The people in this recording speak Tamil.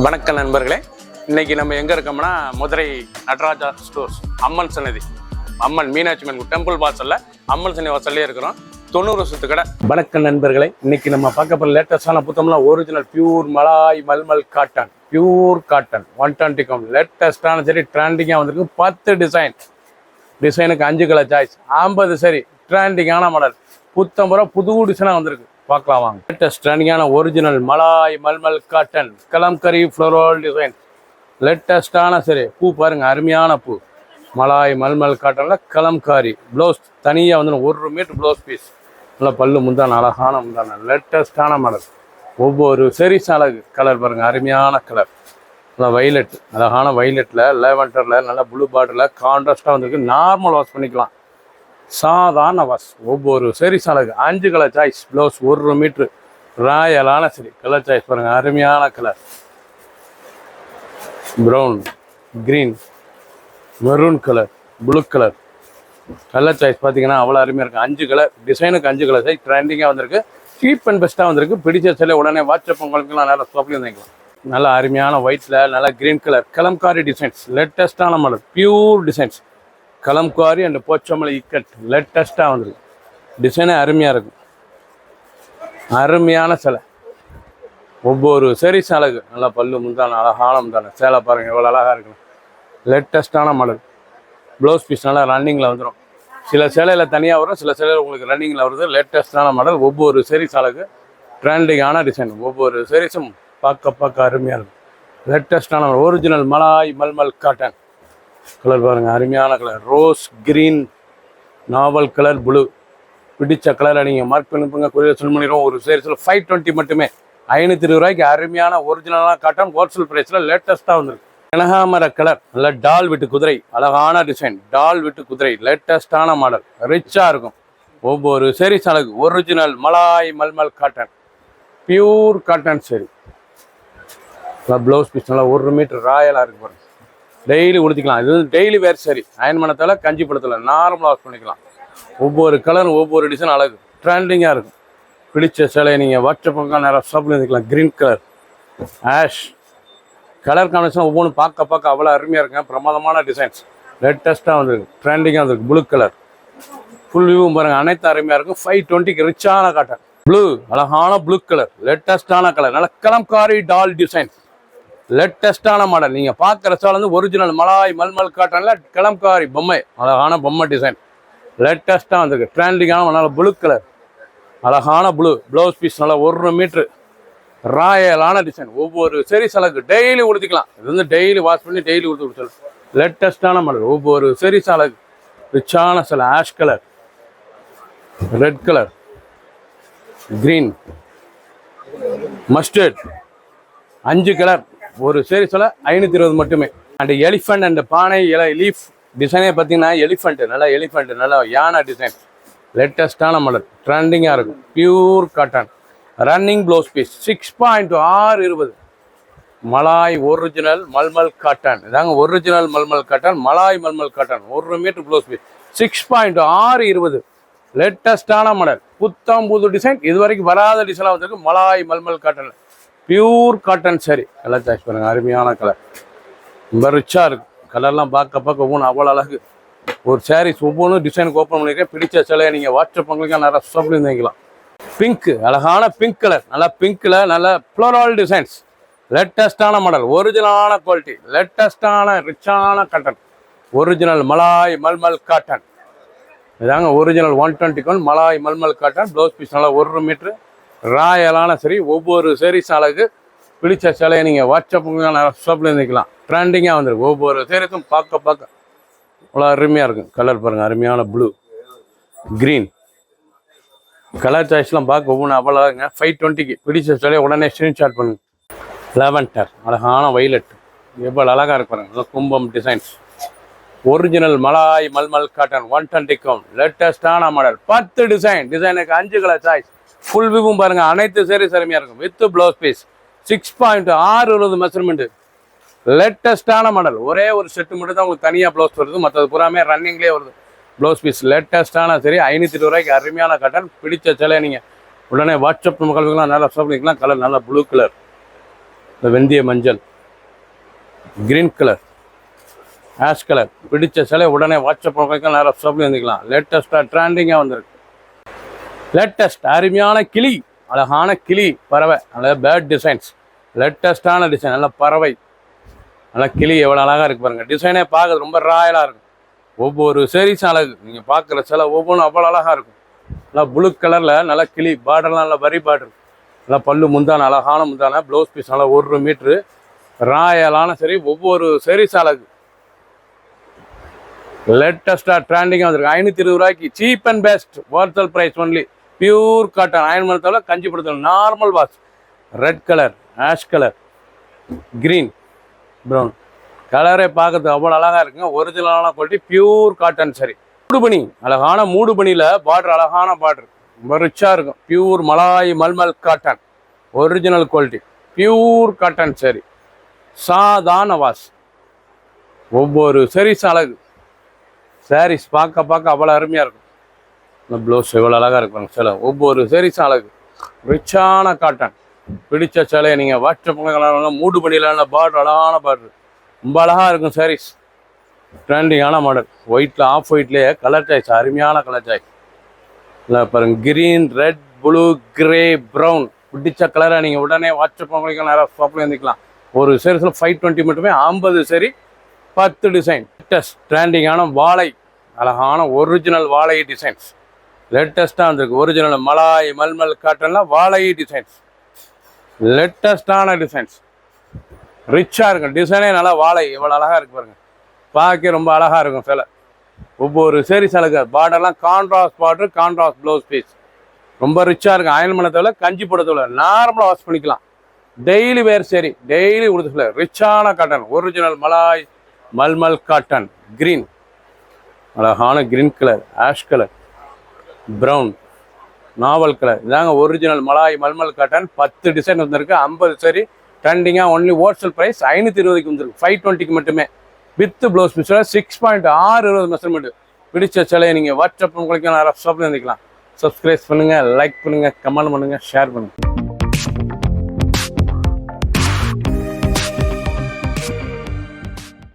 வணக்கம் நண்பர்களே, இன்னைக்கு நம்ம எங்க இருக்கோம்னா மதுரை நடராஜா ஸ்டோர்ஸ் அம்மன் சன்னதி, அம்மன் மீனாட்சி அம்மன் டெம்பிள் வாசல்ல அம்மன் சன்னதி வாசல்லே இருக்கிறோம். 90 வருஷத்து கடை. வணக்கம் நண்பர்களே, இன்னைக்கு நம்ம பார்க்க போற லேட்டஸ்டான புத்தம்லாம் ஒரிஜினல் பியூர் மலாய் மல்மல் காட்டன், பியூர் காட்டன் 120 கவுண்ட் லேட்டஸ்டான சரி ட்ரெண்டிங்காக வந்திருக்கு. 10 டிசைனுக்கு 5 கலர் சாய்ஸ், 50 சரி ட்ரெண்டிங்கான மாடல், புத்தம்புறம் புது டிசைனாக வந்திருக்கு. பார்க்கலாம் வாங்க. லேட்டஸ்ட் ட்ரெண்டிங்கான ஒரிஜினல் மலாய் மல்மல் காட்டன் கலம்கரி ஃப்ளோரல் டிசைன், லேட்டஸ்டான சரி பூ பாருங்க, அருமையான பூ மலாய் மல்மல் காட்டனில் கலம்காரி. ப்ளவுஸ் தனியாக வந்து 1 மீட்டர் ப்ளவுஸ் பீஸ், நல்லா பல்லு முந்தான, அழகான முந்தான, லேட்டஸ்டான மாடல். ஒவ்வொரு செரிஸ் அழகு கலர் பாருங்கள், அருமையான கலர், நல்லா வைலட், அழகான வைலட்டில் லேவண்டரில் நல்லா ப்ளூ பார்டரில் கான்ட்ராஸ்டாக வந்திருக்கு. நார்மல் வாஷ் பண்ணிக்கலாம், சாதாரண வாஷ். ஒவ்வொரு செரிஸ் அழகு 5 கலர் சாய்ஸ். ப்ளவுஸ் 1 மீட்ரு ராயலான சரி கலர் சாய்ஸ் பாருங்கள், அருமையான colour. Brown, green, maroon colour, blue colour colour choice பார்த்தீங்கன்னா அவ்வளோ அருமையாக இருக்குது. 5 கலர் டிசைனுக்கு 5 கலர் சாய்ஸ் ட்ரெண்டிங்காக வந்திருக்கு. சீப் அண்ட் பெஸ்ட்டாக வந்திருக்கு. பிடிச்ச சில உடனே வாட்ஸ்அப் உங்களுக்குலாம் நல்லா ஸ்டாப்லேயும் வந்துக்கலாம். நல்லா அருமையான ஒயிட்டில் நல்லா க்ரீன் கலர் கலம்காரி டிசைன்ஸ், லேட்டஸ்டான model, pure designs kalamkari and Pochampally ikat லேட்டஸ்ட்டாக வந்திருக்கு. டிசைனே அருமையாக இருக்கும், அருமையான சிலை. ஒவ்வொரு செரிஸ் அழகு, நல்லா பல்லு முந்தான, அழகான முந்தான சேலை பாருங்கள் எவ்வளோ அழகாக இருக்குன்னு. லேட்டஸ்ட்டான மாடல். ப்ளவுஸ் பீஸ் நல்லா ரன்னிங்கில் வந்துடும். சில சேலையில் தனியாக வரும், சில சேலையில் உங்களுக்கு ரன்னிங்கில் வருது. லேட்டஸ்ட்டான மாடல். ஒவ்வொரு செரிஸ் அழகு ட்ரெண்டிங்கான டிசைன். ஒவ்வொரு செரிஸும் பார்க்க அருமையாக இருக்கும். லேட்டஸ்ட்டான ஒரிஜினல் மலாய் மல்மல் காட்டன் கலர் பாருங்கள், அருமையான கலர். ரோஸ் கிரீன், நாவல் கலர், ப்ளூ. பிடிச்ச கலரை நீங்கள் மார்க் பண்ணிப்போங்க. கொரியர் செல் பண்ணிடுவோம். ஒரு சேரிஸில் 520 மட்டுமே, 520 ரூபாய்க்கு அருமையான ஒரிஜினலான காட்டன் ஹோல்சேல் ப்ரைஸில் லேட்டஸ்ட்டாக வந்துருக்கு. கனகாமர கலர், நல்லா டால் விட்டு குதிரை, அழகான டிசைன், டால் விட்டு குதிரை, லேட்டஸ்டான மாடல், ரிச்சாக இருக்கும். ஒவ்வொரு செரிஸ் அழகு ஒரிஜினல் மலாய் மல்மல் காட்டன், பியூர் காட்டன் சரி. ப்ளவுஸ் பீஸ் நல்லா 1 மீட்டர் ராயலாக இருக்கு பாருங்க. டெய்லி உடுத்திக்கலாம். இது டெய்லி வேர் சரி, அயன் பண்ணத்தால் கஞ்சி படத்தில் நார்மலாக வாஷ் பண்ணிக்கலாம். ஒவ்வொரு கலரும் ஒவ்வொரு டிசைன் அழகு ட்ரெண்டிங்காக இருக்கும். பிடிச்ச சிலையை நீங்கள் வாட்ஸ்அப் நிறைய ஷாப்பில் இருந்துக்கலாம். Green colour, ash colour combination ஒவ்வொன்றும் பார்க்க அவ்வளோ அருமையாக இருக்குங்க. பிரமாதமான டிசைன்ஸ் லேட்டஸ்ட்டாக வந்துருக்கு, ட்ரெண்டிங்காக வந்துருக்கு. ப்ளூ கலர் ஃபுல் வியூவும் பாருங்கள், அனைத்து அருமையாக இருக்கும். 520க்கு ரிச்சான காட்டன். ப்ளூ, அழகான ப்ளூ கலர், லேட்டஸ்ட்டான கலர், நல்ல கலம்காரி டால் டிசைன்ஸ், லேட்டஸ்டான மாடல். நீங்கள் பார்க்குற சால் வந்து ஒரிஜினல் மலாய் மல்மல் காட்டனில் கலம்காரி பொம்மை, அழகான பொம்மை டிசைன் லேட்டஸ்ட்டாக வந்துருக்கு. ட்ரெண்டிங்கான நல்ல ப்ளூ கலர், அழகான ப்ளூ. ப்ளவுஸ் பீஸ் நல்லா 1 மீட்ரு ராயலான டிசைன். ஒவ்வொரு செரிஸ் அழகு டெய்லி உடுத்திக்கலாம். இது வந்து டெய்லி வாஷ் பண்ணி டெய்லி கொடுத்து லேட்டஸ்டான மாடல். ஒவ்வொரு செரிஸ் அழகு ரிச்சான சில ash colour, red colour, green, mustard, 5 colour. ஒரு சீரீஸில் 520 மட்டுமே. அண்ட் எலிஃபண்ட் அண்ட் பானை லீஃப் டிசைனே பார்த்தீங்கன்னா எலிஃபண்ட் நல்லா யானை டிசைன், லேட்டஸ்டான மாடல், ட்ரெண்டிங்காக இருக்கும். Pure cotton running blouse piece 6.620 மலாய் ஒரிஜினல் மல்மல் காட்டன். இதாங்க ஒரிஜினல் மல்மல் காட்டன், மலாய் மல்மல் காட்டன். 1 மீட்டர் ப்ளவுஸ் பீஸ் 6.620 லேட்டஸ்டான மாடல், புத்தம் புது டிசைன், இது வரைக்கும் வராத டிசைனாக வந்திருக்கு. மலாய் மல்மல் cotton pure cotton sari colour choice பாருங்கள், அருமையான கலர், ரொம்ப ரிச்சாக இருக்கும். கலர்லாம் பார்க்க ஒவ்வொன்றும் அவ்வளோ அழகு. ஒரு சாரீஸ் ஒவ்வொன்றும் டிசைனுக்கு ஓப்பன் பண்ணியிருக்கேன். பிடிச்ச சிலையை நீங்கள் வாட்ஸ்அப் உங்களுக்கு நிறைய ஷாப்பில் இருந்தீங்களாம். பிங்க், அழகான பிங்க் கலர், நல்லா பிங்க்கில் நல்ல ஃப்ளோரல் டிசைன்ஸ், லேட்டஸ்டான மாடல், ஒரிஜினலான குவாலிட்டி, லேட்டஸ்டான ரிச்சான காட்டன், ஒரிஜினல் மலாய் மல்மல் காட்டன். இதாங்க ஒரிஜினல் 120 மலாய் மல்மல் காட்டன். ப்ளவுஸ் பீஸ் நல்லா 1 மீட்ரு ராயலான சரி. ஒவ்வொரு செரிஸ் அழகு பிடிச்ச சிலையை நீங்கள் வாட்ஸ்அப் ஷாப்பில் இருந்துக்கலாம். ட்ரெண்டிங்காக வந்துருக்கு. ஒவ்வொரு சேரீஸும் பார்க்க அவ்வளோ அருமையாக இருக்கும். கலர் பாருங்கள், அருமையான ப்ளூ, க்ரீன் கலர் சாய்ஸ்லாம் பார்க்க ஒவ்வொன்று அவ்வளோங்க. 520க்கு பிடிச்ச சிலையை உடனே ஸ்க்ரீன்ஷாட் பண்ணுங்க. லெவன்டர், அழகான வைலட், எவ்வளோ அழகாக இருக்கு பாருங்க. நல்லா கும்பம் டிசைன்ஸ், ஒரிஜினல் மலாய் மல்மல் காட்டன் 120 கவுண்ட் லேட்டஸ்டான மாடல். 10 டிசைனுக்கு 5 கலர் சாய்ஸ். ஃபுல் வியூவும் பாருங்கள், அனைத்து சேரீஸ் அருமையாக இருக்கும். வித் ப்ளவுஸ் பீஸ் 6.620 மெஷர்மெண்ட்டு, லேட்டஸ்டான மாடல். ஒரே ஒரு செட்டு மட்டும் தான் உங்களுக்கு தனியாக ப்ளவுஸ் வருது, மற்றது பூராமே ரன்னிங்லேயே வருது. ப்ளவுஸ் பீஸ் லேட்டஸ்டான சரி 520 ரூபாய்க்கு அருமையான காட்டன். பிடிச்ச சிலையை நீங்கள் உடனே வாட்ஸ்அப் நம்ம கலருங்களாம் நல்லா ஷாப்பிங்லாம். கலர் நல்லா ப்ளூ கலர், இந்த வெந்தய மஞ்சள், கிரீன் கலர், ஆஷ் கலர். பிடிச்ச சிலை உடனே வாட்ஸ்அப் வைக்கலாம், நேரம் ஷாப்லேயும் வந்துக்கலாம். லேட்டஸ்ட்டாக ட்ரெண்டிங்காக வந்திருக்கு. லேட்டஸ்ட் அருமையான கிளி, அழகான கிளி பறவை, நல்ல பேர்ட் டிசைன்ஸ், லேட்டஸ்டான டிசைன், நல்ல பறவை, நல்லா கிளி எவ்வளோ அழகாக இருக்கு பாருங்கள். டிசைனே பார்க்குறது ரொம்ப ராயலாக இருக்கும். ஒவ்வொரு சேரீஸும் அழகு. நீங்கள் பார்க்குற சில ஒவ்வொன்றும் அவ்வளோ அழகாக இருக்கும். நல்லா ப்ளூ கலரில் நல்லா கிளி பார்டர்லாம் நல்லா வரி பார்டர், நல்லா பல்லு முந்தான, அழகான முந்தான, ப்ளவுஸ் பீஸ் நல்லா 1 மீட்ரு ராயலான சரி. ஒவ்வொரு சேரீஸும் அழகு. லேட்டஸ்ட்டாக ட்ரெண்டிங்காக வந்திருக்கு. 520 ரூபாய்க்கு cheap and best, wholesale price only. Pure cotton, iron பண்ண கஞ்சிபுரத்தில் normal wash. Red colour, ash colour, green, brown கலரே பார்க்கறது அவ்வளோ அழகாக இருக்குங்க. ஒரிஜினலான குவாலிட்டி, பியூர் காட்டன் சரி. மூடுபனி, அழகான மூடுபனியில் பார்டர், அழகான பார்டர், ரொம்ப ரிச்சாக இருக்கும். பியூர் மலாய் மல்மல் cotton, original quality, pure cotton சரி. சாதாரண வாஷ். ஒவ்வொரு சரிஸ் அழகு. சாரீஸ் பார்க்க பார்க்க அவ்வளோ அருமையாக இருக்கும். இந்த ப்ளவுஸ் எவ்வளோ அழகாக இருக்கும் சிலை. ஒவ்வொரு சரிஸும் அழகு. ரிச்சான காட்டன். பிடிச்ச சிலையை நீங்கள் வாட்ஸ்அப் மூடு பண்ணிடலாம். பார்டர், அழகான பார்டர், ரொம்ப அழகாக இருக்கும் சாரீஸ். ட்ரெண்டிங்கான மாடல். ஒயிட்டில், ஆஃப் ஒயிட்லேயே கலர் சாய்ஸ், அருமையான கலர் சாய்ஸ். இல்லை பாருங்கள், green, red, blue, grey, brown. பிடிச்ச கலரை நீங்கள் உடனே வாட்ஸ்அப் உங்களுக்கு நேராக ஷாப்பில் வந்துக்கலாம். ஒரு சாரீஸில் 520 மட்டுமே, 50 சரி, 10 டிசைன். லேட்டஸ்ட் ட்ரெண்டிங்கான வாழை, அழகான ஒரிஜினல் வாழை டிசைன்ஸ். லேட்டஸ்ட்டாக வந்திருக்கு. ஒரிஜினல் மலாய் மல்மல் காட்டன்லாம் வாழை டிசைன்ஸ், லேட்டஸ்டான டிசைன்ஸ், ரிச்சாக இருக்கும். டிசைனே நல்லா வாழை எவ்வளோ அழகாக இருக்கு பாருங்கள். பார்க்க ரொம்ப அழகாக இருக்கும் சிலை. ஒவ்வொரு சேரீஸ் அழகு. பார்டர்லாம் contrast border, contrast blouse piece, ரொம்ப ரிச்சாக இருக்கும். அயன் பண்ணத்தோட, கஞ்சி போடத்தோட, நார்மலாக வாஷ் பண்ணிக்கலாம். டெய்லி வேர் சரி, டெய்லி உடுத்துல. ரிச்சான காட்டன், ஒரிஜினல் மலாய் மல்மல் காட்டன். கிரீன், அழகான green colour, ash colour, brown, நாவல் கலர். இதாங்க ஒரிஜினல் மலாய் மல்மல் காட்டன். 10 டிசைன் வந்துருக்கு. 50 சரி, ட்ரெண்டிங்காக ஒன்லி ஹோல்சேல் ப்ரைஸ் 520க்கு வந்துருக்கு. 520க்கு மட்டுமே வித் ப்ளவுஸ் பீஸோட 6.620 மெஷர்மெண்ட். பிடிச்ச சிலையை நீங்கள் வாட்ஸ்அப் உங்களுக்கு ஷாப்பில் இருந்துக்கலாம். சப்ஸ்கிரைப் பண்ணுங்கள், லைக் பண்ணுங்கள், கமெண்ட் பண்ணுங்கள், ஷேர் பண்ணுங்கள்.